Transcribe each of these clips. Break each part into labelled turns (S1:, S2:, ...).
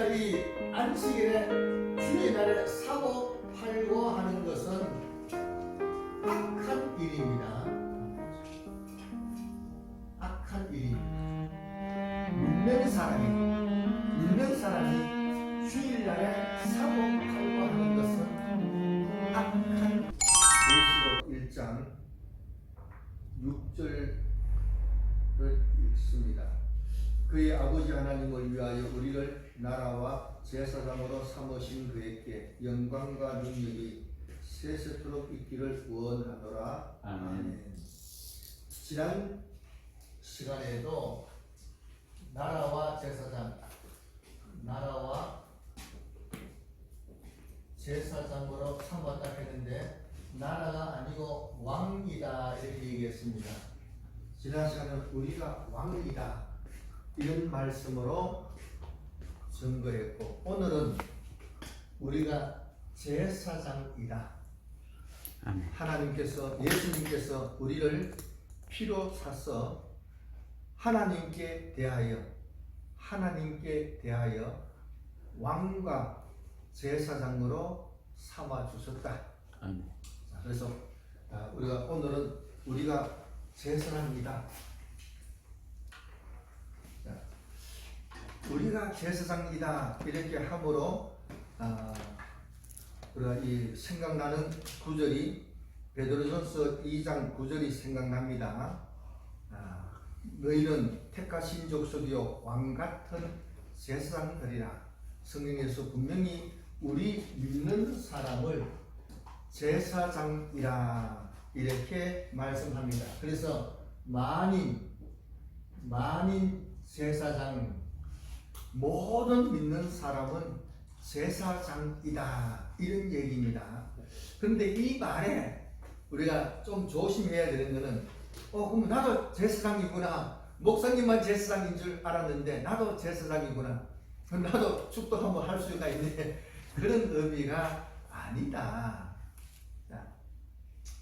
S1: 우리가 이 안식일에 주일날에 사고 팔고 하는 것은 악한 일입니다. 악한 일입니다. 믿는 사람이 주일날에 사고 팔고 하는 것은 악한. 계시록 1장 6절을 읽습니다. 그의 아버지 하나님을 위하여 우리를 나라와 제사장으로 삼으신 그에게 영광과 능력이 세세토록 있기를 원하노라. 아멘. 지난 시간에도 나라와 제사장으로 삼았다 했는데 나라가 아니고 왕이다 이렇게 얘기했습니다. 지난 시간에는 우리가 왕이다 이런 말씀으로 증거했고, 오늘은 우리가 제사장이다.
S2: 아멘.
S1: 하나님께서, 예수님께서 우리를 피로 사서 하나님께 대하여 왕과 제사장으로 삼아 주셨다.
S2: 아멘.
S1: 그래서 오늘은 우리가 제사장이다. 우리가 제사장이다 이렇게 함으로 우리가 이 생각나는 구절이 베드로전서 2장 9절이 생각납니다. 너희는 택하신 족속이요 왕 같은 제사장들이라. 성경에서 분명히 우리 믿는 사람을 제사장이라 이렇게 말씀합니다. 그래서 만인 제사장, 모든 믿는 사람은 제사장이다 이런 얘기입니다. 그런데 이 말에 우리가 좀 조심해야 되는 것은 그럼 나도 제사장이구나, 목사님만 제사장인 줄 알았는데 나도 제사장이구나, 그럼 나도 축도 한번 할 수가 있네, 그런 의미가 아니다.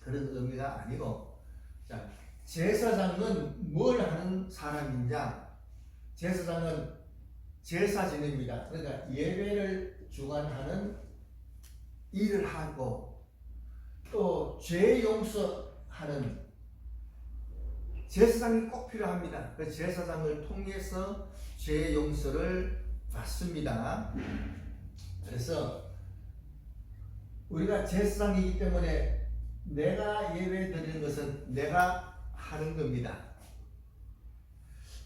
S1: 그런 의미가 아니고, 제사장은 뭘 하는 사람이냐? 제사장은 제사 지냅니다. 그러니까 예배를 주관하는 일을 하고, 또 죄 용서하는 제사장이 꼭 필요합니다. 그 제사장을 통해서 죄 용서를 받습니다. 그래서 우리가 제사장이기 때문에 내가 예배 드리는 것은 내가 하는 겁니다.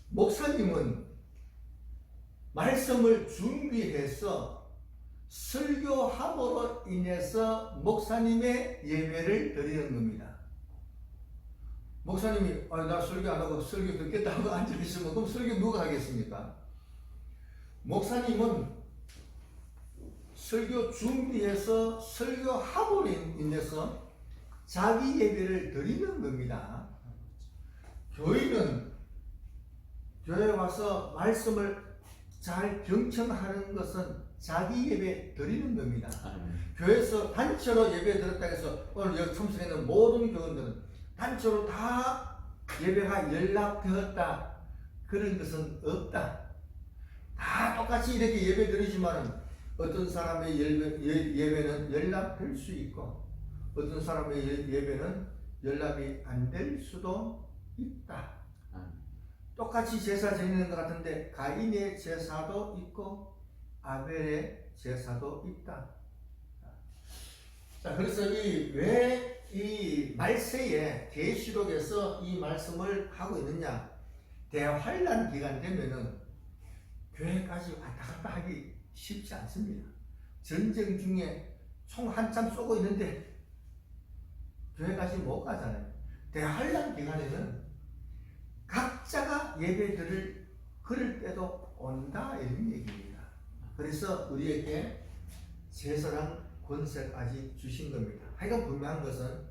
S1: 목사님은 말씀을 준비해서 설교함으로 인해서 목사님의 예배를 드리는 겁니다. 목사님이 나 설교 안 하고 설교 듣겠다 하고 앉아있으면 그럼 설교 누가 하겠습니까? 목사님은 설교 준비해서 설교함으로 인해서 자기 예배를 드리는 겁니다. 교회는 교회에 와서 말씀을 잘 경청하는 것은 자기 예배 드리는 겁니다. 교회에서 단체로 예배 드렸다 해서 오늘 여기 참석했는 모든 교원들은 단체로 다 예배가 연락되었다 그런 것은 없다. 다 똑같이 이렇게 예배 드리지만 어떤 사람의 예배는 연락될 수 있고 어떤 사람의 예배는 연락이 안 될 수도 있다. 똑같이 제사 지내는 것 같은데 가인의 제사도 있고 아벨의 제사도 있다. 자, 그래서 왜 이 말세에 계시록에서 이 말씀을 하고 있느냐? 대환란 기간 되면은 교회까지 왔다 갔다 하기 쉽지 않습니다. 전쟁 중에 총 한참 쏘고 있는데 교회까지 못 가잖아요. 대환란 기간에는 각자가 예배드릴 그럴 때도 온다 이런 얘기입니다. 그래서 우리에게 제사장 권세까지 주신 겁니다. 하여간 분명한 것은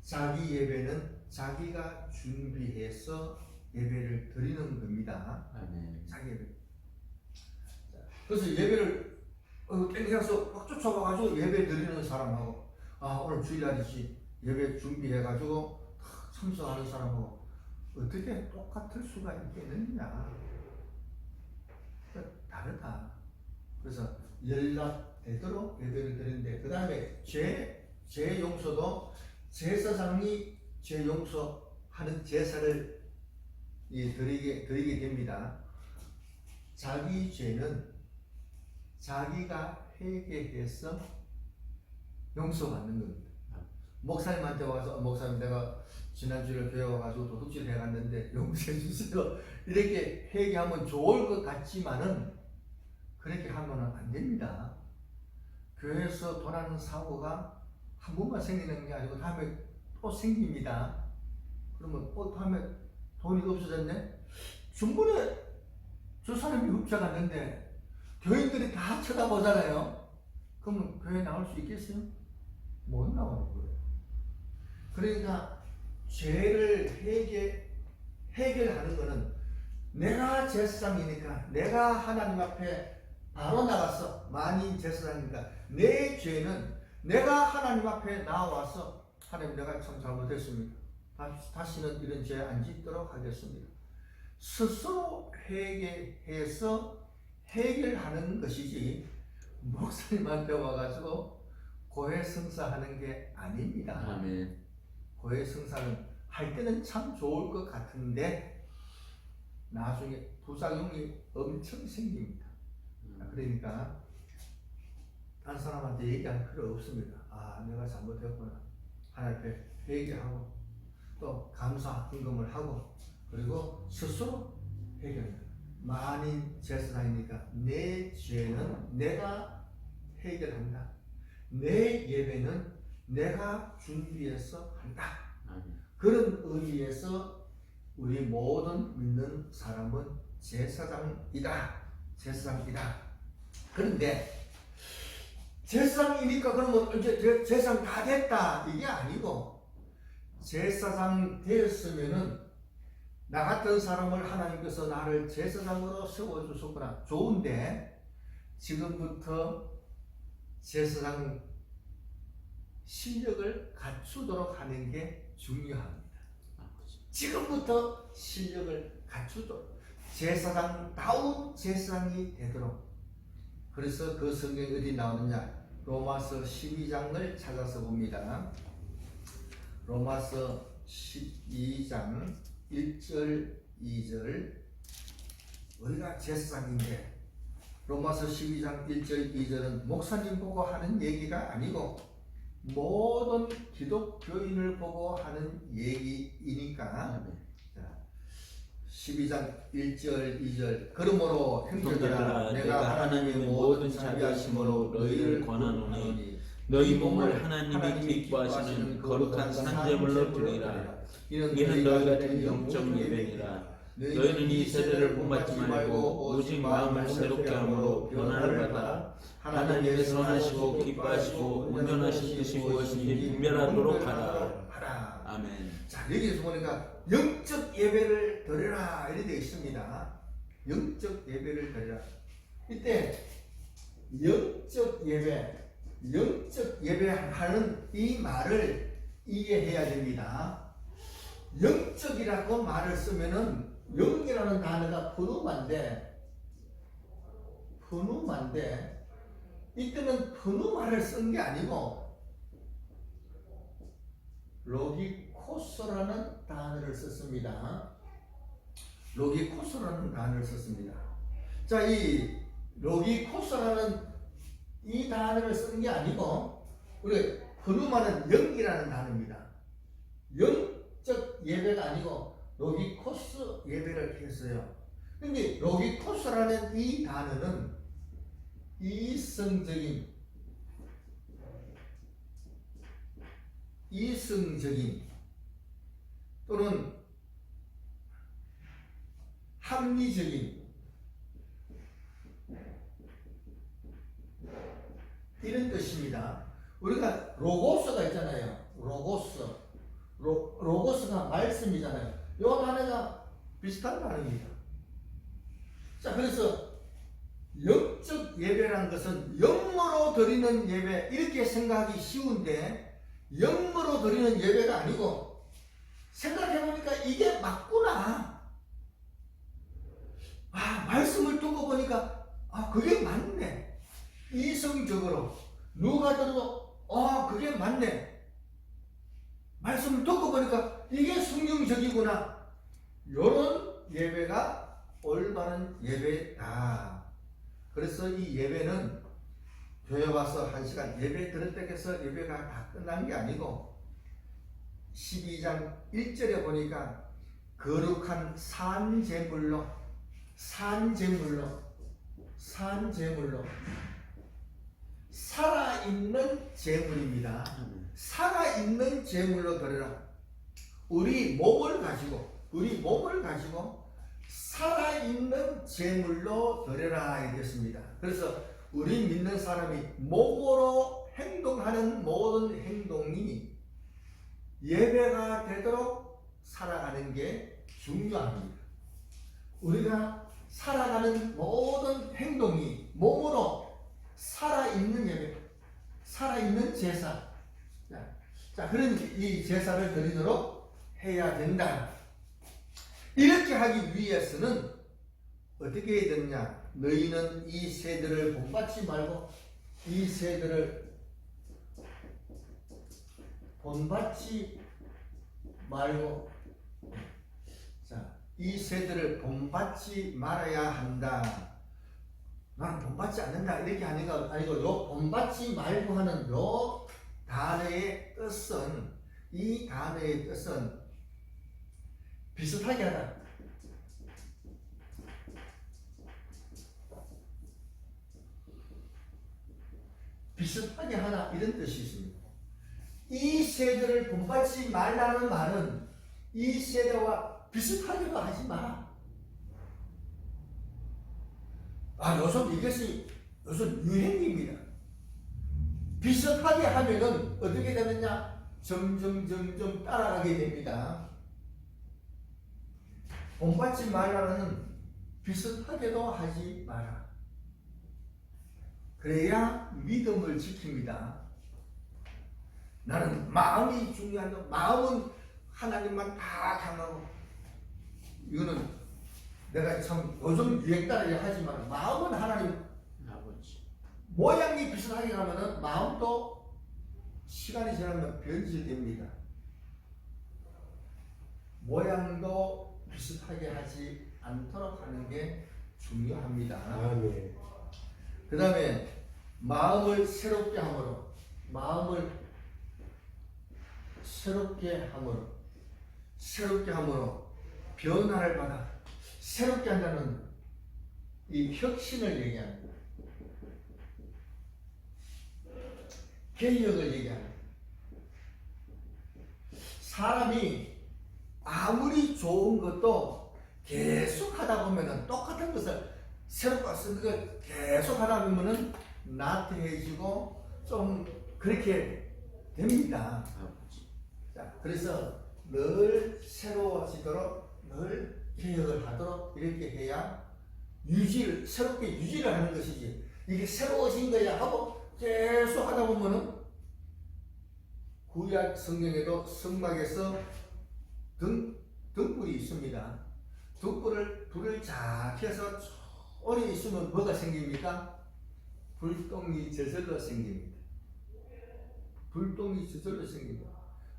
S1: 자기 예배는 자기가 준비해서 예배를 드리는 겁니다.
S2: 아멘.
S1: 자기 예배. 그래서 예배를 땡겨서 막 쫓아와가지고 예배 드리는 사람하고 오늘 주일날이지 예배 준비해가지고 참석하는 사람하고 어떻게 똑같을 수가 있겠느냐? 다르다. 그래서 연락되도록 예배를 드리는데 그 다음에 죄 용서도 제사장이 죄 용서하는 제사를 드리게 됩니다. 자기 죄는 자기가 회개해서 용서받는 겁니다. 목사님한테 와서 목사님 내가 지난주에 교회 와가지고 도둑질 해갔는데 용서해 주세요 이렇게 회개하면 좋을 것 같지만은 그렇게 하면 안 됩니다. 교회에서 돈하는 사고가 한 번만 생기는 게 아니고 다음에 또 생깁니다. 그러면 다음에 돈이 없어졌네? 중간에 저 사람이 훔쳐갔는데 교인들이 다 쳐다보잖아요. 그러면 교회 나올 수 있겠어요? 못 나오는 거예요. 그러니까 죄를 해결하는 것은 내가 제사장이니까 내가 하나님 앞에 바로 나가서 만인 제사장이니까 내 죄는 내가 하나님 앞에 나와서 하나님 내가 참 잘못했습니다. 다시는 이런 죄 안 짓도록 하겠습니다. 스스로 회개해서 해결하는 것이지 목사님한테 와가지고 고해성사하는 게 아닙니다.
S2: 아멘.
S1: 고해성사는 할 때는 참 좋을 것 같은데 나중에 부작용이 엄청 생깁니다. 그러니까 한 사람한테 얘기할 필요 없습니다. 아, 내가 잘못했구나. 하나님 앞에 회개하고 또 감사 헌금을 하고 그리고 스스로 해결합니다. 만인 제사장이니까 내 죄는 내가 해결한다. 내 예배는 내가 준비해서 한다. 그런 의미에서 우리 모든 믿는 사람은 제사장이다. 그런데 제사장이니까 그러면 이제 제사장 다 됐다 이게 아니고 제사장 되었으면은 나 같은 사람을 하나님께서 나를 제사장으로 세워주셨구나. 좋은데 지금부터 제사장 실력을 갖추도록 하는 게 중요합니다. 지금부터 실력을 갖추도록 제사장다운 제사장이 되도록. 그래서 그 성경이 어디 나오느냐? 로마서 12장을 찾아서 봅니다. 로마서 12장 1절 2절 우리가 제사장인데 로마서 12장 1절 2절은 목사님 보고 하는 얘기가 아니고 모든 기독교인을 보고 하는 얘기이니까 12장 1절 2절 그러므로 형제들아 내가 하나님의 모든 자비하심으로 너희를 권하노니
S2: 너희 몸을 하나님이 기뻐하시는 거룩한 산제물로 드리라. 이는 너희 같은 영적 예배니라. 너희는 이 세대를 본받지 말고 오직 마음을 새롭게 함으로 변화를 받아 하나님의 선하시고 기뻐하시고 온전하신 뜻이 무엇인지 분별하도록 하라. 아멘.
S1: 자, 여기서 보니까 영적 예배를 드려라 이렇게 되어 있습니다. 영적 예배를 드려라. 이때 영적 예배하는 이 말을 이해해야 됩니다. 영적이라고 말을 쓰면은 영이라는 단어가 푸누마인데 이때는 푸누마를 쓴 게 아니고 로기코스라는 단어를 썼습니다. 자, 이 로기코스라는 이 단어를 쓴 게 아니고 우리 푸누마는 영이라는 단어입니다. 영적 예배가 아니고 로기코스 예배를 했어요. 근데 로기코스라는 이 단어는 이성적인 또는 합리적인 이런 뜻입니다. 우리가 로고스가 있잖아요. 로고스가 말씀이잖아요. 이 단어가 비슷한 단어입니다. 자, 그래서 영적 예배라는 것은 영으로 드리는 예배 이렇게 생각하기 쉬운데 영으로 드리는 예배가 아니고 생각해보니까 이게 맞구나. 말씀을 두고 보니까 그게 맞네. 이성적으로 누가 들어도 그게 맞네. 말씀을 듣고 보니까 이게 성경적이구나. 이런 예배가 올바른 예배다. 그래서 이 예배는 교회 와서 1시간 예배 들었다고 해서 예배가 다 끝난 게 아니고 12장 1절에 보니까 거룩한 산제물로 살아있는 제물입니다. 살아있는 제물로 드려라. 우리 몸을 가지고 살아있는 제물로 드려라 이랬습니다. 그래서 우리 믿는 사람이 몸으로 행동하는 모든 행동이 예배가 되도록 살아가는 게 중요합니다. 우리가 살아가는 모든 행동이 몸으로 살아있는 예배, 살아있는 제사. 자, 그런 이 제사를 드리도록 해야 된다. 이렇게 하기 위해서는 어떻게 해야 되느냐? 너희는 이 새들을 본받지 말고 이 새들을 본받지 말고 이 새들을 본받지 말아야 한다. 나는 본받지 않는다 이렇게 하는 거 아니고 요 본받지 말고 하는 요 단어의 뜻은 비슷하게 하다. 비슷하게 하나 이런 뜻이 있습니다. 이 세대를 본받지 말라는 말은 이 세대와 비슷하게도 하지 마라. 요즘 이것이 유행입니다. 비슷하게 하면은 어떻게 되느냐? 점점 따라가게 됩니다. 본받지 말라는 비슷하게도 하지 마라. 그래야 믿음을 지킵니다. 나는 마음이 중요한다. 마음은 하나님만 다 향하고, 이거는 내가 참 요즘 유행 따라 하지만 마음은 하나님
S2: 아버지.
S1: 모양이 비슷하게 가면은 마음도 시간이 지나면 변질됩니다. 모양도 비슷하게 하지 않도록 하는 게 중요합니다.
S3: 아멘.
S1: 그 다음에 마음을 새롭게 함으로 변화를 받아 새롭게 한다는 이 혁신을 얘기합니다. 개혁을 얘기합니다. 사람이 아무리 좋은 것도 계속 하다 보면은 똑같은 것을 새롭게 쓰는 걸 계속 하다 보면은 나태해지고 좀 그렇게 됩니다. 자, 그래서 늘 새로워지도록 늘 개혁을 하도록 이렇게 해야 새롭게 유지를 하는 것이지. 이게 새로워진 거야 하고 계속 하다 보면은 구약 성경에도 성막에서 등불이 있습니다. 불을 잘 켜서 오래 있으면 뭐가 생깁니까? 불똥이 저절로 생깁니다.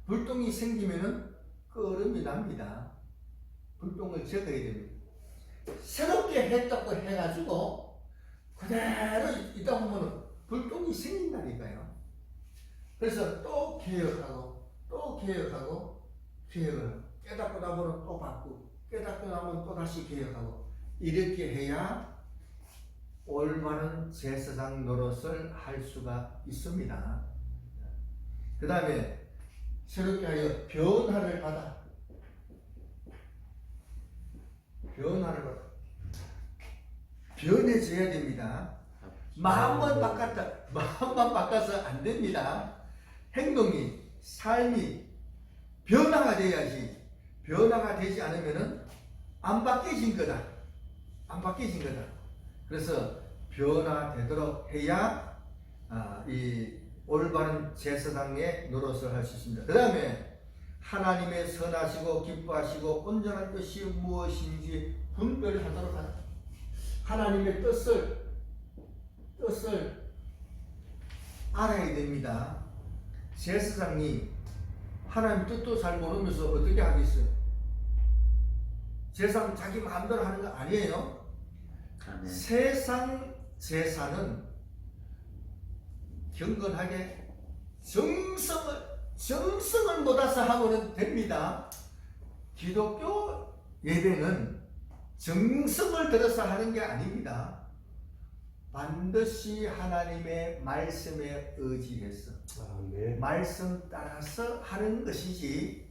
S1: 불똥이 생기면은 끓음이 납니다. 불똥을 적어야 됩니다. 새롭게 했다고 해가지고 그대로 있다 보면은 불똥이 생긴다니까요. 그래서 또 개혁을 깨닫고 나면 또 바꾸고 깨닫고 나면 또 다시 개혁하고 이렇게 해야 올바른 제사장 노릇을 할 수가 있습니다. 그 다음에 새롭게 하여 변화를 받아 변해져야 됩니다. 마음만 바꿔서 안 됩니다. 행동이, 삶이 변화가 돼야지. 변화가 되지 않으면은 안 바뀌어진 거다. 그래서 변화되도록 해야 이 올바른 제사장의 노릇을 할 수 있습니다. 그 다음에 하나님의 선하시고 기뻐하시고 온전한 뜻이 무엇인지 분별하도록 하라. 하나님의 뜻을 알아야 됩니다. 제사장이 하나님 뜻도 잘 모르면서 어떻게 하겠어요? 제사장 자기 마음대로 하는 거 아니에요.
S2: 아멘.
S1: 세상 제사는 경건하게 정성을 모아서 하고는 됩니다. 기독교 예배는 정성을 들여서 하는 게 아닙니다. 반드시 하나님의 말씀에 의지해서
S3: 아멘.
S1: 말씀 따라서 하는 것이지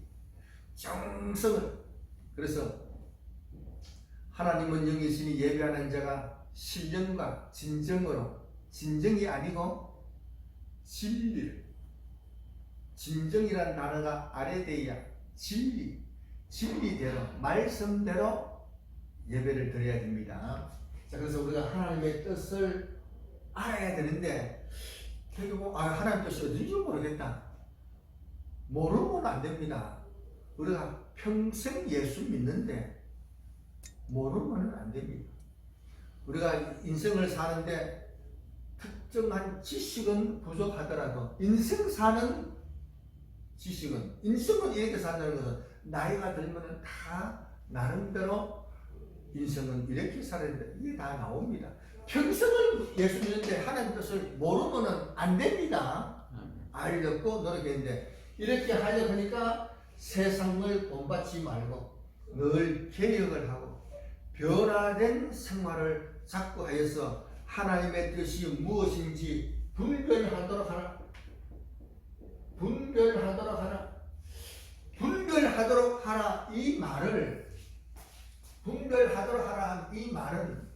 S1: 정성을. 그래서 하나님은 영이시니 예배하는 자가 신령과 진정으로, 진정이 아니고 진리, 진정이란 단어가 아래되어야 진리대로 말씀대로 예배를 드려야 됩니다. 자, 그래서 우리가 하나님의 뜻을 알아야 되는데 결국 하나님 뜻이 어딘지 모르겠다. 모르면 안 됩니다. 우리가 평생 예수 믿는데 모르면 안 됩니다. 우리가 인생을 사는데 특정한 지식은 부족하더라도 인생 사는 지식은, 인생은 이렇게 산다는 것은 나이가 들면 다 나름대로 인생은 이렇게 살아야 된다. 이게 다 나옵니다. 평생을 예수 믿는데 하나님 뜻을 모르면 안 됩니다. 알려고 노력했는데 이렇게 하려 하니까 세상을 본받지 말고 늘 개혁을 하고 변화된 생활을 자꾸 하여서 하나님의 뜻이 무엇인지 분별하도록 하라. 분별하도록 하라. 이 말을, 분별하도록 하라. 이 말은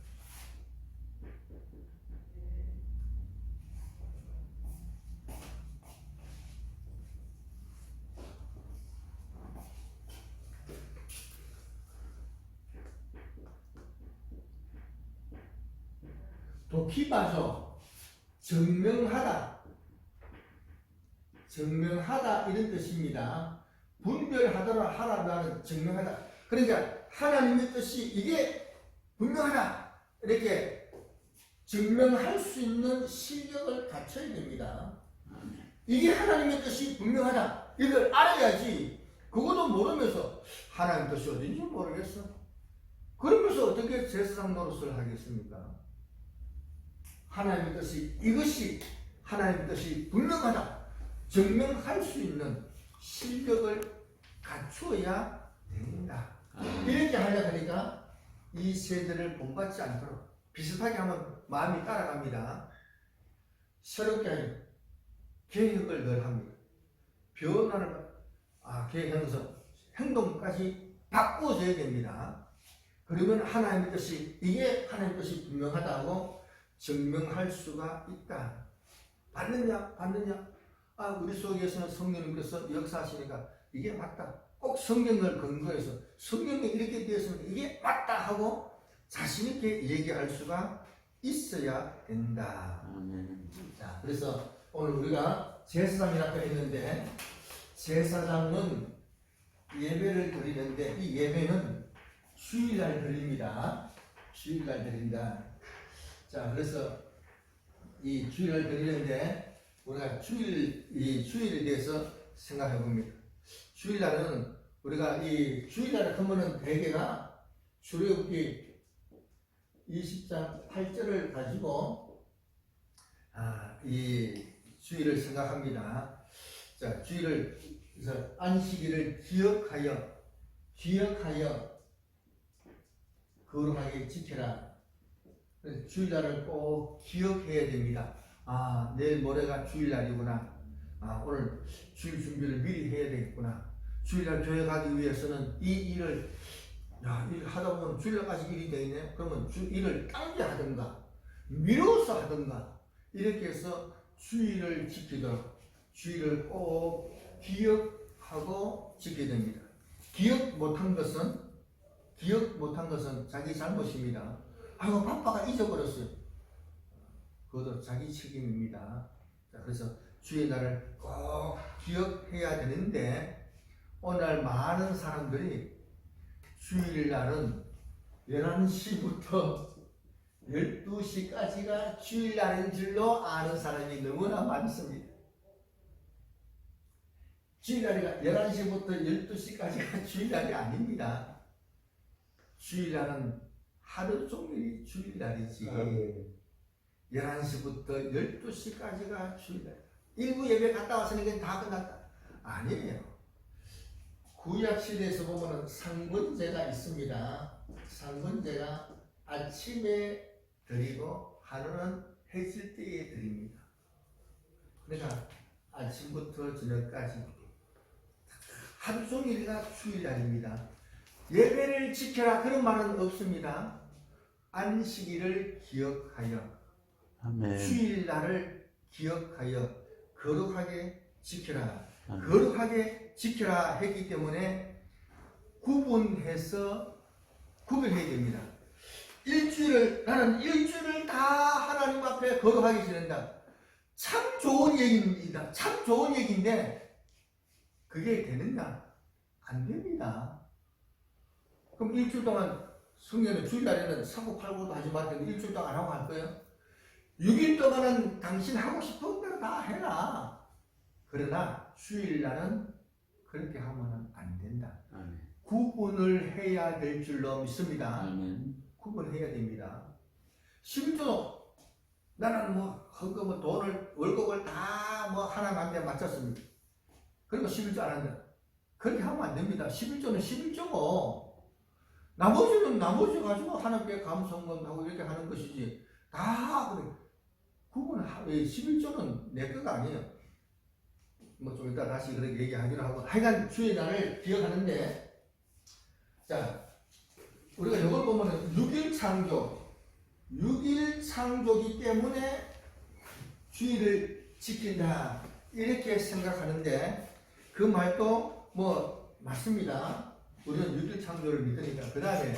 S1: 도키마죠. 증명하다 이런 뜻입니다. 분별하도록 하라는 증명하다. 그러니까 하나님의 뜻이 이게 분명하다 이렇게 증명할 수 있는 실력을 갖춰야 됩니다. 이게 하나님의 뜻이 분명하다 이걸 알아야지. 그것도 모르면서 하나님 뜻이 어딘지 모르겠어. 그러면서 어떻게 제사장 노릇을 하겠습니까? 하나님의 뜻이, 이것이 하나님의 뜻이 분명하다 증명할 수 있는 실력을 갖추어야 된다. 이렇게 하려 하니까 이 세대를 본받지 않도록 비슷하게 하면 마음이 따라갑니다. 새롭게 하니 계획을 늘 합니다. 변화를 계획하면서 행동까지 바꿔줘야 됩니다. 그러면 하나님의 뜻이, 이게 하나님의 뜻이 분명하다고 증명할 수가 있다. 받느냐? 우리 속에서는 성령님께서 역사하시니까 이게 맞다. 꼭 성경을 근거해서 성경이 이렇게 되었으면 이게 맞다 하고 자신있게 얘기할 수가 있어야 된다. 자, 그래서 오늘 우리가 제사장이라고 했는데 제사장은 예배를 드리는데 이 예배는 주일날 드립니다. 주일날 드린다. 자, 그래서 이 주일을 드리는데 우리가 이 주일에 대해서 생각해 봅니다. 주일날은 우리가 이 주일날을 하면은 대개가 출애굽기 20장 8절을 가지고 이 주일을 생각합니다. 자, 주일을 그래서 안식일을 기억하여 거룩하게 지켜라. 주일날을 꼭 기억해야 됩니다. 내일 모레가 주일날이구나. 오늘 주일 준비를 미리 해야 되겠구나. 주일날 교회 가기 위해서는 이 일을 일 하다 보면 주일날까지 일이 되겠네. 그러면 일을 당겨 하든가 미뤄서 하든가 이렇게 해서 주일을 지키도록 주일을 꼭 기억하고 지켜야 됩니다. 기억 못한 것은 자기 잘못입니다. 바빠가 잊어버렸어요. 그것도 자기 책임입니다. 자, 그래서 주일날을 꼭 기억해야 되는데 오늘 많은 사람들이 주일날은 11시부터 12시까지가 주일날인 줄로 아는 사람이 너무나 많습니다. 주일날이가 11시부터 12시까지가 주일날이 아닙니다. 주일날은 하루 종일이 주일날이지. 11시부터 12시까지가 주일날. 일부 예배 갔다 왔으니까 다 끝났다. 아니에요. 구약시대에서 보면 상번제가 있습니다. 상번제가 아침에 드리고 하루는 해질 때에 드립니다. 그러니까 아침부터 저녁까지 하루 종일가 주일날입니다. 예배를 지켜라 그런 말은 없습니다. 안식일을 기억하여
S2: 아멘.
S1: 주일날을 기억하여 거룩하게 지켜라.
S2: 아멘.
S1: 거룩하게 지켜라 했기 때문에 구분해서 구별해야 됩니다. 나는 일주일을 다 하나님 앞에 거룩하게 지낸다. 참 좋은 얘기입니다. 참 좋은 얘기인데 그게 되느냐? 안 됩니다. 그럼 일주일 동안 성경은 주일날에는 사고 팔고도 하지 말고 일주일 동안 안 하고 할 거예요? 6일 동안은 당신 하고 싶은 대로 다 해라. 그러나 주일날은 그렇게 하면 안 된다.
S2: 아멘.
S1: 구분을 해야 될 줄로 믿습니다.
S2: 아멘.
S1: 구분해야 됩니다. 11조 나는 뭐 헌금은 돈을 월급을 다 뭐 하나님한테 맞췄습니다. 그리고 11조 안 한다. 그렇게 하면 안 됩니다. 11조는 11조고 나머지는 나머지 가지고 하나님께 감성하고 이렇게 하는 것이지 다 그래. 구분하고 11조는 내 거가 아니에요. 뭐 좀 이따 다시 그렇게 얘기하기로 하고 하여간 주의 날을 기억하는데 자 우리가 이걸 보면은 6일 창조기 때문에 주의를 지킨다 이렇게 생각하는데 그 말도 뭐 맞습니다. 우리는 6일 창조를 믿으니까. 그 다음에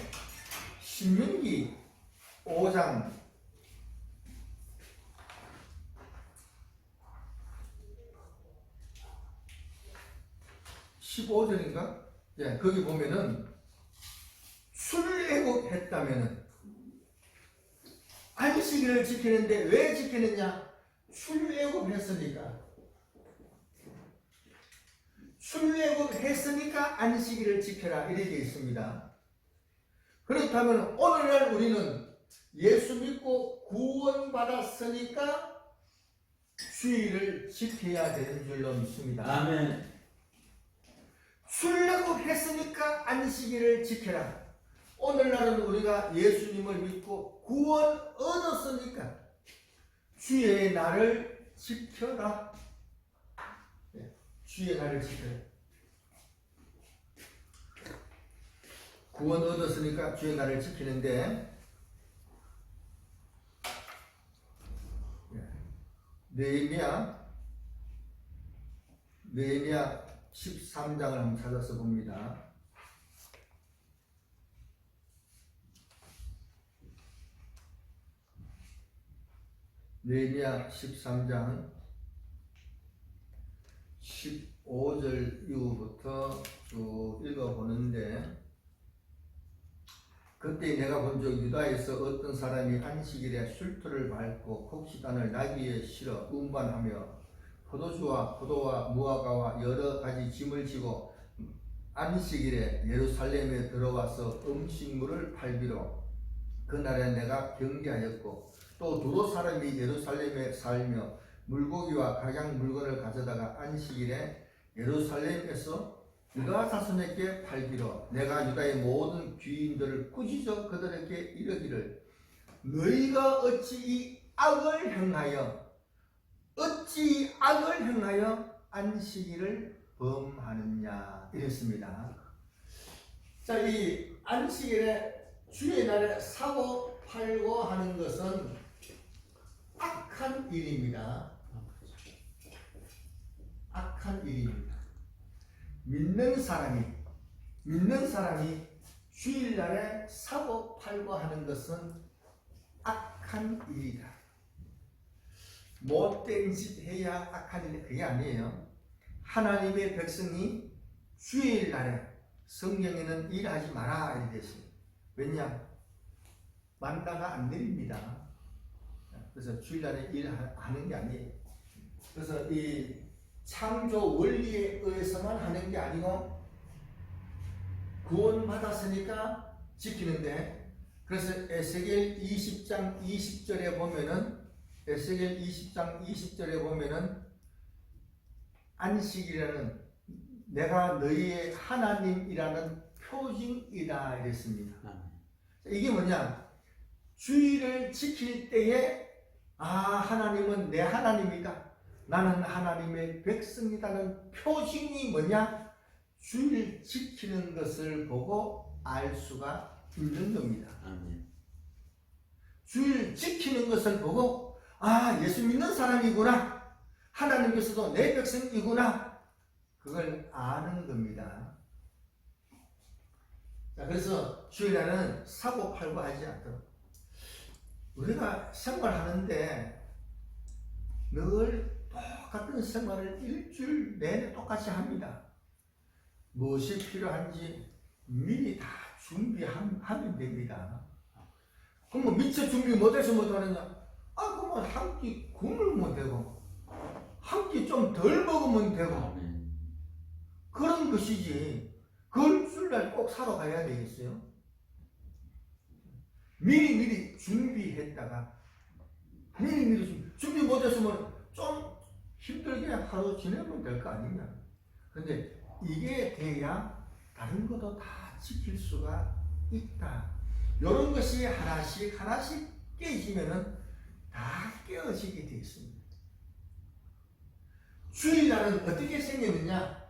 S1: 신명기 5장 15절인가? 예, 거기 보면은 출애굽했다면은 안식일을 지키는데 왜 지키느냐? 출애굽했으니까 안식일을 지켜라 이렇게 되어 있습니다. 그렇다면 오늘날 우리는 예수 믿고 구원받았으니까 주일을 지켜야 되는 줄로 믿습니다.
S2: 아멘.
S1: 출애굽했으니까 안식일을 지켜라. 오늘날은 우리가 예수님을 믿고 구원 얻었으니까 주의 날을 지켜라. 주의 날을 지켜라. 구원 얻었으니까 주의 날을 지키는데 느헤미야 13장을 한번 찾아서 봅니다. 느헤미야 13장 15절 이후부터 쭉 읽어보는데 그때 내가 본 적 유다에서 어떤 사람이 안식일에 술토를 밟고 곡식단을 나귀에 실어 운반하며 포도주와 포도와 무화과와 여러 가지 짐을 지고 안식일에 예루살렘에 들어와서 음식물을 팔비로 그날에 내가 경계하였고 또 두로 사람이 예루살렘에 살며 물고기와 각양 물건을 가져다가 안식일에 예루살렘에서 유다 자손에게 팔기로 내가 유다의 모든 귀인들을 꾸짖어 그들에게 이르기를 너희가 어찌 이 악을 행하여 안식일을 범하느냐 이랬습니다. 자, 이 안식일에 주의 날에 사고 팔고 하는 것은 악한 일입니다. 악한 일입니다. 믿는 사람이 주일날에 사고 팔고 하는 것은 악한 일이다. 못된 짓 해야 악한 일, 그게 아니에요. 하나님의 백성이 주일날에 성경에는 일하지 마라 이랬어요. 왜냐? 만나가 안 드립니다. 그래서 주일날에 일하는 게 아니에요. 그래서 이 창조 원리에 의해서만 하는 게 아니고 구원 받았으니까 지키는데, 그래서 에스겔 20장 20절에 보면은 에스겔 20장 20절에 보면은 안식이라는 내가 너희의 하나님이라는 표징이다 이랬습니다. 이게 뭐냐? 주일을 지킬 때에 하나님은 내 하나님이다, 나는 하나님의 백성이다는 표징이 뭐냐? 주일 지키는 것을 보고 알 수가 있는 겁니다.
S2: 아멘.
S1: 주일 지키는 것을 보고 예수 믿는 사람이구나, 하나님께서도 내 백성이구나, 그걸 아는 겁니다. 자, 그래서 주일날은 사고 팔고 하지 않도록. 우리가 생활하는데 늘 똑같은 생활을 일주일 내내 똑같이 합니다. 무엇이 필요한지 미리 다 준비하면 됩니다. 그럼 미처 준비 못해서 못하느냐? 그러면 한 끼 굶으면 되고 한 끼 좀 덜 먹으면 되고 그런 것이지, 그걸 주일날 꼭 사러 가야 되겠어요? 미리 준비했다가 미리 준비 못했으면 좀 힘들게 하루 지내면 될 거 아니냐. 그런데 이게 돼야 다른 것도 다 지킬 수가 있다. 이런 것이 하나씩 깨지면은 다 깨어지게 되어 있습니다. 주일날은 어떻게 생겼느냐?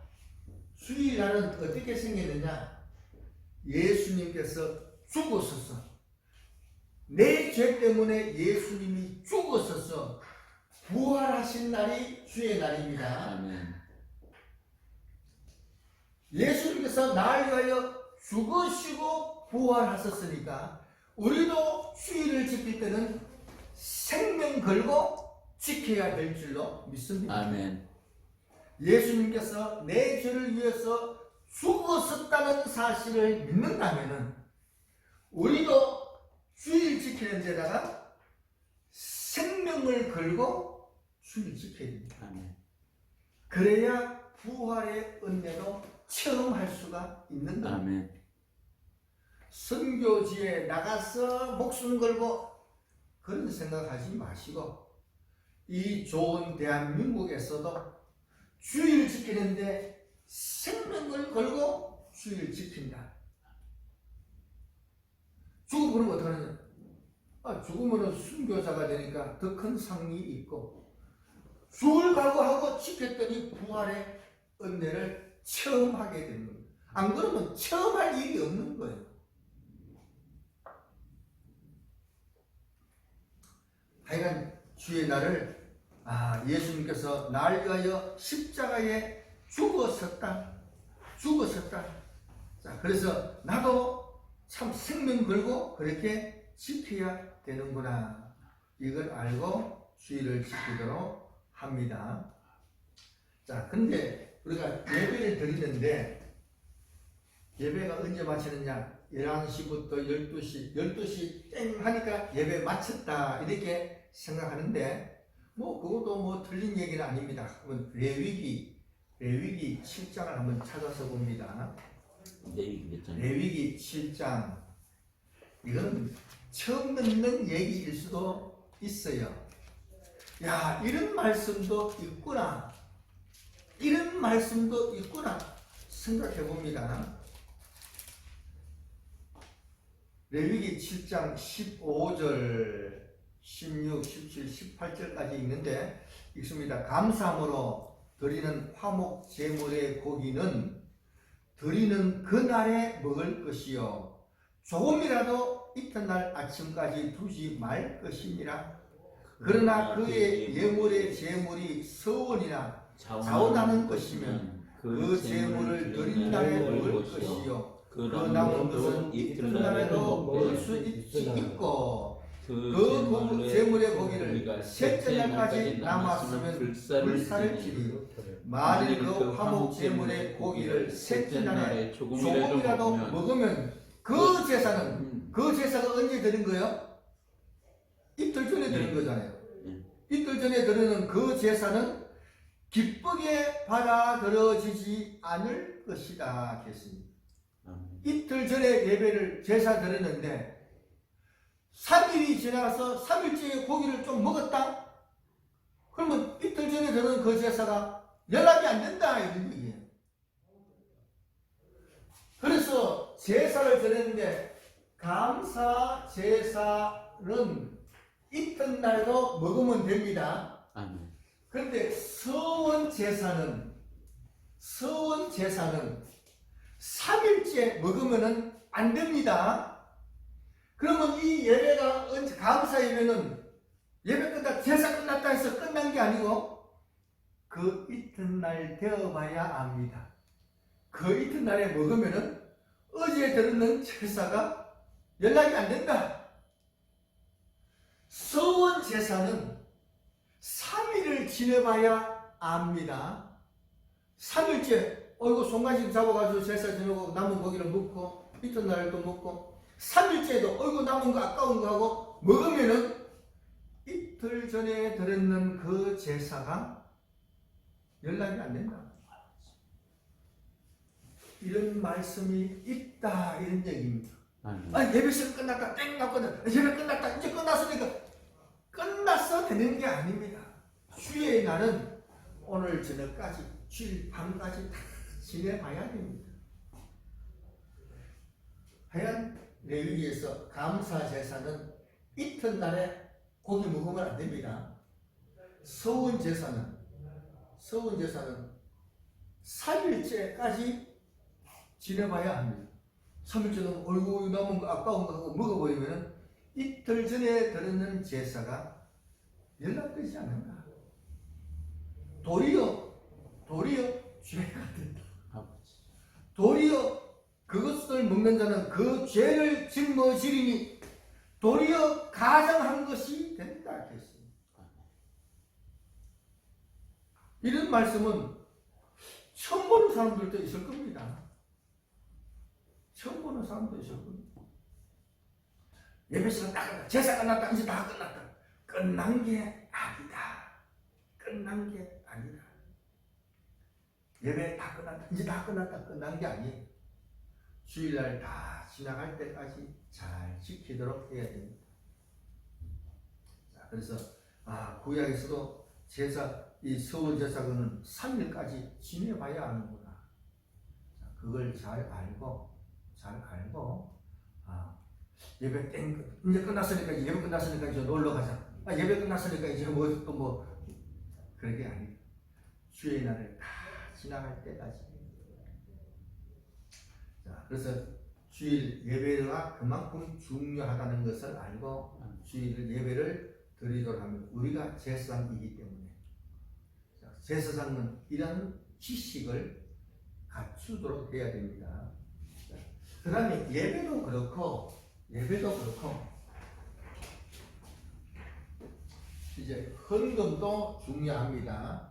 S1: 예수님께서 죽으셔서, 내 죄 때문에 예수님이 죽으셔서 부활하신 날이 주의 날입니다.
S2: 아멘.
S1: 예수님께서 나를 위하여 죽으시고 부활하셨으니까 우리도 주일을 지킬 때는 생명 걸고 지켜야 될 줄로 믿습니다.
S2: 아멘.
S1: 예수님께서 내 죄를 위해서 죽으셨다는 사실을 믿는다면은 우리도 주일 지키는 데다가 생명을 걸고 주일 지켜야 됩니다.
S2: 아멘.
S1: 그래야 부활의 은혜도 체험할 수가 있는 겁니다.
S2: 아멘.
S1: 선교지에 나가서 목숨 걸고 그런 생각하지 마시고, 이 좋은 대한민국에서도 주일 지키는데 생명을 걸고 주일 지킨다. 죽으면 어떡하느냐? 죽으면 순교자가 되니까 더 큰 상이 있고, 죽을 각오하고 지켰더니 부활의 은혜를 체험하게 되는 겁니다. 안 그러면 체험할 일이 없는 거예요. 하여간 주의 날을 예수님께서 날 위하여 십자가에 죽으셨다. 자, 그래서 나도 참 생명 걸고 그렇게 지켜야 되는구나, 이걸 알고 주일을 지키도록 합니다. 자, 근데 우리가 예배를 드리는데 예배가 언제 마치느냐? 11시부터 12시 땡 하니까 예배 마쳤다 이렇게 생각하는데, 그것도 틀린 얘기는 아닙니다. 한번 레위기 7장을 한번 찾아서 봅니다. 레위기 7장. 이건 처음 듣는 얘기일 수도 있어요. 야, 이런 말씀도 있구나 생각해 봅니다. 레위기 7장 15절, 16, 17, 18절까지 있는데 읽습니다. 감사함으로 드리는 화목 제물의 고기는 드리는 그날에 먹을 것이요 조금이라도 이튿날 아침까지 두지 말 것이니라. 그러나 그의 예물의 제물이 서원이나 자원하는 것이면 그 제물을 드린 날에 먹을 것이요 그 남은 것은 이튿날에도 먹을 수 있고, 그 제물의 고기를 셋째 날까지 남았으면 불사를 지리. 만일 그 화목 제물의 고기를 셋째 날에 조금이라도 먹으면 그 제사는 그 제사가 언제 드린 거예요? 이틀 전에 드린 거잖아요. 이틀 전에 드리는 그 제사는 기쁘게 받아들여지지 않을 것이다 했습니다. 이틀 전에 예배를 제사 드렸는데 3일이 지나서 3일째 고기를 좀 먹었다? 그러면 이틀 전에 드린 그 제사가 연락이 안 된다 이런 얘기예요. 그래서 제사를 드렸는데 감사 제사는 이튿날도 먹으면 됩니다. 그런데 서원 제사는 3일째 먹으면 안 됩니다. 그러면 이 예배가 감사 예배는 예배 끝났다 제사 끝났다 해서 끝난 게 아니고 그 이튿날 되어봐야 압니다. 그 이튿날에 먹으면은 어제 드렸는 제사가 연락이 안 된다. 서원 제사는 3일을 지내봐야 압니다. 3일째 어이구 손간식 잡아가지고 제사 지내고 남은 고기를 먹고 이튿날 또 먹고 3일째도 어이구 남은 거 아까운 거 하고 먹으면은 이틀 전에 드렸는 그 제사가 연락이 안 된다. 이런 말씀이 있다 이런 얘기입니다. 예배 시간 끝났다 땡 하고 예배 끝났다 이제 끝났으니까 끝났어 되는 게 아닙니다. 주의 날은 오늘 저녁까지 주일 밤까지 다 지내봐야 됩니다. 하얀 레위기에서 감사 제사는 이튿날에 고기 먹으면 안 됩니다. 서원 제사는 3일째까지 지내봐야 합니다. 3일째는 얼굴 남은 거 아까운 거 하고 먹어버리면 이틀 전에 드렸는 제사가 연락되지 않는다. 도리어 죄가 된다. 도리어 그것을 먹는 자는 그 죄를 짊어지리니 도리어 가장한 것이 된다 했습니다. 이런 말씀은 처음 보는 사람들도 있을 겁니다. 처음 보는 사람도 있을 겁니다. 예배 시간 다 끝났다. 제사 끝났다. 이제 다 끝났다. 끝난 게 아니다. 끝난 게 아니다. 예배 다 끝났다. 이제 다 끝났다. 끝난 게 아니에요. 주일날 다 지나갈 때까지 잘 지키도록 해야 됩니다. 자, 그래서 구약에서도 제사 이 서원 제사는 3일까지 지내봐야 하는구나. 자, 그걸 잘 알고 예배 땡 이제 끝났으니까 예배 끝났으니까 이제 놀러 가자. 예배 끝났으니까 이제 뭐 그게 아니에요. 주의 날을 다 지나갈 때까지. 자, 그래서 주일 예배가 그만큼 중요하다는 것을 알고 주일 예배를 드리도록 합니다. 우리가 제사장이기 때문에. 자, 제사장은 이런 지식을 갖추도록 해야 됩니다. 그 다음에 예배도 그렇고 이제 헌금도 중요합니다.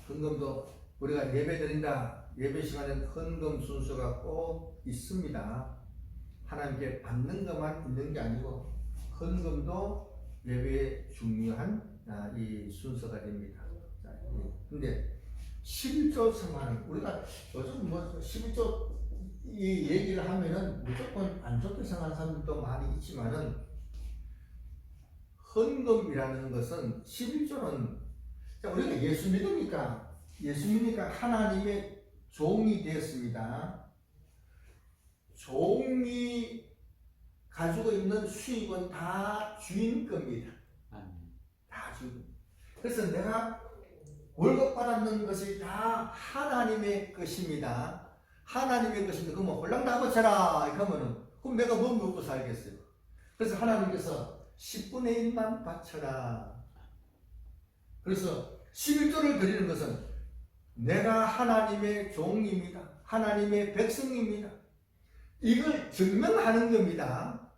S1: 헌금도 우리가 예배 드린다. 예배 시간엔 헌금 순서가 꼭 있습니다. 하나님께 받는 것만 있는 게 아니고 헌금도 예배의 중요한 이 순서가 됩니다. 근데 11조 생활은 우리가 요즘 11조 이 얘기를 하면은 무조건 안 좋게 생각하는 사람들도 많이 있지만은 헌금이라는 것은 11조는 우리가 예수 믿으니까 하나님의 종이 되었습니다. 종이 가지고 있는 수입은 다 주인 겁니다. 다 주인. 그래서 내가 월급 받았는 것이 다 하나님의 것입니다. 하나님의 것인데 그러면 홀랑 다 바쳐라 이러면은 그럼 내가 뭐 먹고 살겠어요. 그래서 하나님께서 10분의 1만 바쳐라. 그래서 11조를 드리는 것은 내가 하나님의 종입니다. 하나님의 백성입니다. 이걸 증명하는 겁니다.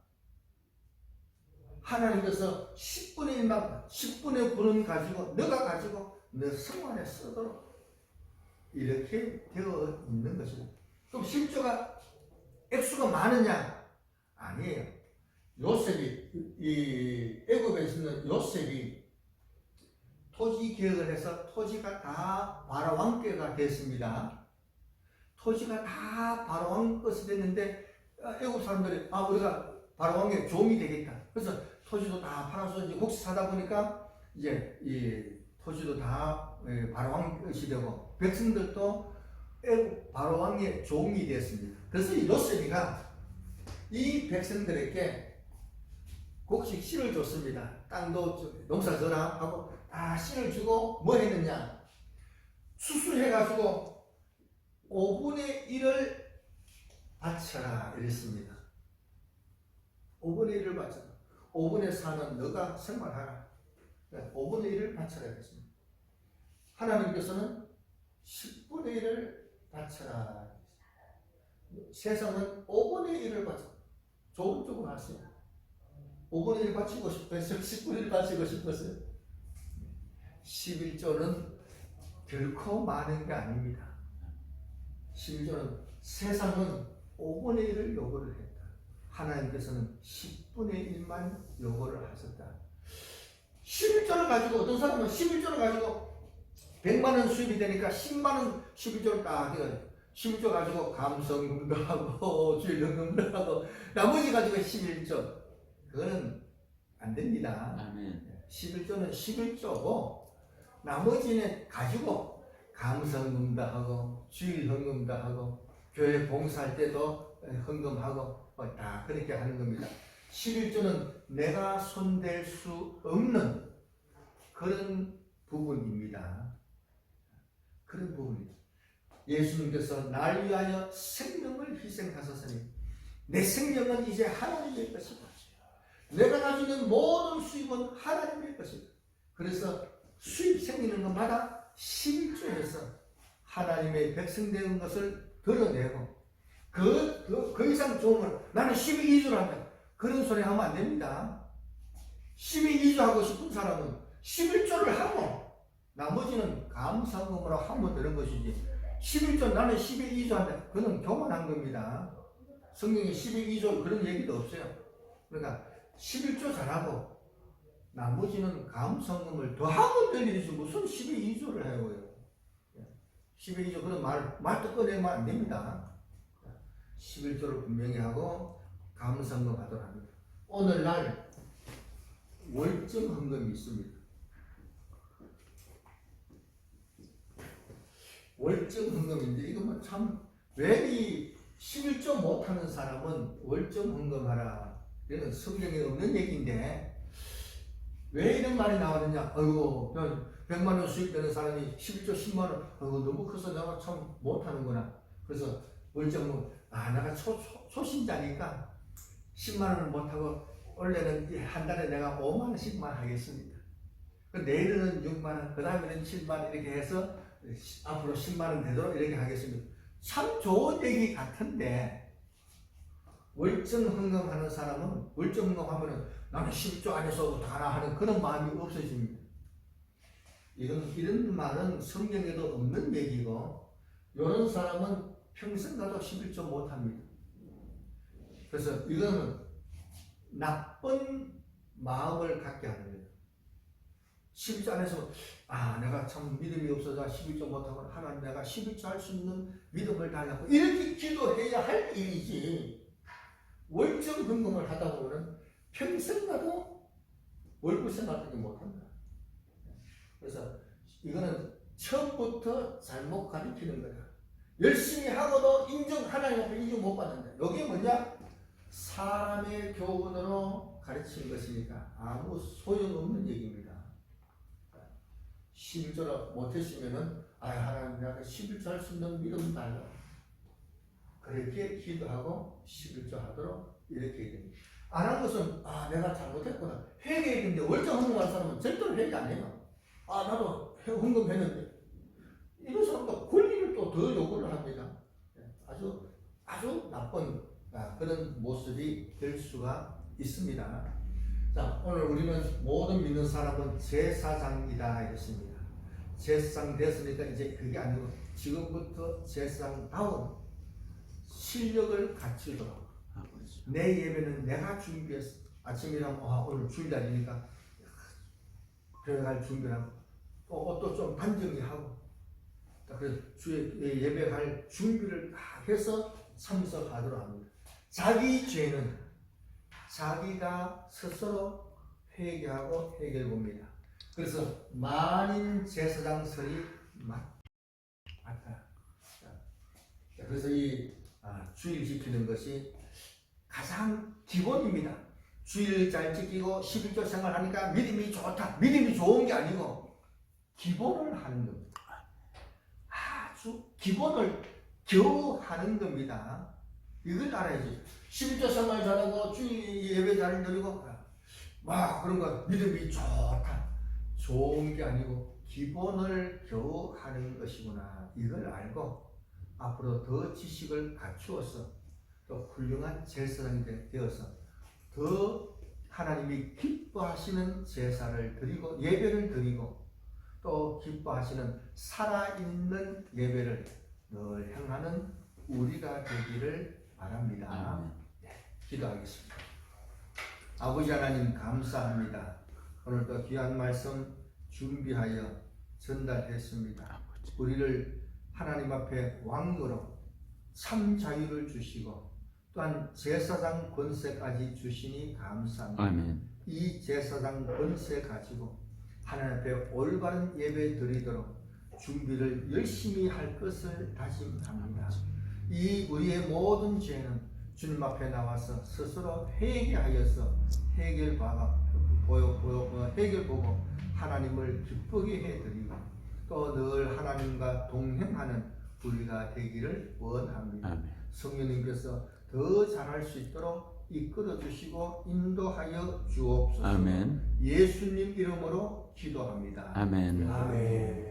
S1: 하나님께서 10분의 1만 10분의 9는 가지고 너가 가지고 너 성환에 쓰도록 이렇게 되어 있는 것입니다. 그럼 실조가 액수가 많으냐? 아니에요. 요셉이 이 애굽에 있는 요셉이 토지 개혁을 해서 토지가 다 바로 왕께가 됐습니다. 토지가 다 바로 왕 것이 됐는데 애굽 사람들이 우리가 바로 왕의 종이 되겠다. 그래서 토지도 다 팔아서 이제 곡식 사다 보니까 이제 이 토지도 다 바로 왕 것이 되고 백성들도 애굽 바로 왕의 종이 됐습니다. 그래서 이 요셉이가 이 백성들에게 곡식 씨를 줬습니다. 땅도 농사 져라 하고 씨를 주고 뭐 했느냐? 수술해가지고 5분의 1을 바쳐라 이랬습니다. 5분의 1을 바쳐라. 5분의 4는 너가 생활하라. 5분의 1을 바쳐라 이랬습니다. 하나님께서는 10분의 1을 바쳐라. 세상은 5분의 1을 바쳐. 좋은 쪽으로 하세요. 5분의 1 바치고 싶었어요? 10분의 1 바치고 싶었어요? 11조는 결코 많은 게 아닙니다. 11조는 세상은 5분의 1을 요구를 했다. 하나님께서는 10분의 1만 요구를 하셨다. 11조를 가지고 어떤 사람은 11조를 가지고 100만 원 수입이 되니까 10만 원 11조를 딱 해가지고 11조 가지고 감성금도 하고 주일연금도 하고 나머지 가지고 11조 그거는 안 됩니다.
S2: 아멘.
S1: 11조는 11조고 나머지는 가지고 감성금도 하고 주일헌금도 하고 교회 봉사할 때도 헌금하고 다 그렇게 하는 겁니다. 11조는 내가 손댈 수 없는 그런 부분입니다. 그런 부분입니다. 예수님께서 날 위하여 생명을 희생하셨으니 내 생명은 이제 하나님의 것이다. 내가 가지고 있는 모든 수입은 하나님의 것이다. 그래서 수입 생기는 것마다 11조에서 하나님의 백성 되는 것을 드러내고 그 이상 좋은 걸 나는 12조를 한다. 그런 소리 하면 안 됩니다. 12조 하고 싶은 사람은 11조를 하고 나머지는 감사금으로 하면 되는 것이지 11조 나는 12조 한다. 그건 교만한 겁니다. 성경에 12조 그런 얘기도 없어요. 그러니까 11조 잘하고 나머지는 감성금을 더 하면 될 일이지 무슨 12조를 해요. 12조 그런 말도 꺼내면 안 됩니다. 11조를 분명히 하고 감성금 하도록 합니다. 오늘날 월정 헌금이 있습니다. 월정 헌금인데 이거 뭐 참 왜 이 11조 못하는 사람은 월정 헌금하라. 이건 성경에 없는 얘기인데 왜 이런 말이 나오느냐? 아이고 100만 원 수입되는 사람이 11조 10만 원 너무 커서 내가 참 못하는구나. 그래서 월정은 내가 초신자니까 10만 원을 못하고 원래는 한 달에 내가 5만 원씩만 하겠습니다. 내일은 6만 원, 그 다음에는 7만 원 이렇게 해서 앞으로 10만 원 되도록 이렇게 하겠습니다. 참 좋은 얘기 같은데 월정 헌금하는 사람은 월정 헌금하면은 나는 11조 안에서 어떡하나 하는 그런 마음이 없어집니다. 이런 말은 성경에도 없는 얘기고 이런 사람은 평생 가도 11조 못합니다. 그래서 이거는 나쁜 마음을 갖게 하는 거예요. 11조 안에서 내가 참 믿음이 없어서 11조 못하고 하나님 내가 11조 할 수 있는 믿음을 달라고 이렇게 기도해야 할 일이지 월정 헌금을 하다 보면 평생 가도 월급 생각하지 못한다. 그래서 이거는 처음부터 잘못 가르치는 거다. 열심히 하고도 하나님 앞에 인정 못 받는다. 이게 뭐냐? 사람의 교훈으로 가르치는 것이니까 아무 소용없는 얘기입니다. 11조를 못했으면은 하나님 내가 11조 할 수 있는 믿음 달라. 그렇게 기도하고 11조 하도록 이렇게 됩니다. 안 한 것은 내가 잘못했구나. 회개했는데 월정 헌금한 사람은 절대로 회개 안 해요. 나도 헌금했는데 이런 사람도 권리를 또 더 요구를 합니다. 아주 나쁜 그런 모습이 될 수가 있습니다. 자, 오늘 우리는 모든 믿는 사람은 제사장이다 이랬습니다. 제사장 됐으니까 이제 그게 아니고 지금부터 제사장다운 실력을 갖추도록 내 예배는 내가 준비해서 아침이랑 오늘 주일날이니까 들어갈 준비하고 또 옷도 좀 단정히 하고 그래서 주의 예배할 준비를 다 해서 참석하도록 합니다. 자기 죄는 자기가 스스로 회개하고 해결 봅니다. 그래서 만인 제사장설이 맞다. 그래서 이 주일 지키는 것이 가장 기본입니다. 주일 잘 지키고 11조 생활하니까 믿음이 좋다. 믿음이 좋은 게 아니고 기본을 하는 겁니다. 아주 기본을 겨우 하는 겁니다. 이걸 알아야지. 11조 생활 잘하고 주일 예배 잘 드리고 그런 거 믿음이 좋다. 좋은 게 아니고 기본을 겨우 하는 것이구나. 이걸 알고 앞으로 더 지식을 갖추어서 또 훌륭한 제사장이 되어서 더 하나님이 기뻐하시는 제사를 드리고 예배를 드리고 또 기뻐하시는 살아있는 예배를 늘 행하는 우리가 되기를 바랍니다. 기도하겠습니다. 아버지 하나님 감사합니다. 오늘도 귀한 말씀 준비하여 전달했습니다. 우리를 하나님 앞에 왕으로 참 자유를 주시고 또한 제사장 권세까지 주시니 감사합니다.
S2: 아멘.
S1: 이 제사장 권세 가지고 하나님 앞에 올바른 예배 드리도록 준비를 열심히 할 것을 다짐합니다. 이 우리의 모든 죄는 주님 앞에 나와서 스스로 회개하여서 해결보고 하나님을 기쁘게 해드리고 또 늘 하나님과 동행하는 우리가 되기를 원합니다.
S2: 아멘.
S1: 성령님께서 더 잘할 수 있도록 이끌어 주시고 인도하여 주옵소서.
S2: 아멘.
S1: 예수님 이름으로 기도합니다.
S2: 아멘.
S1: 아멘.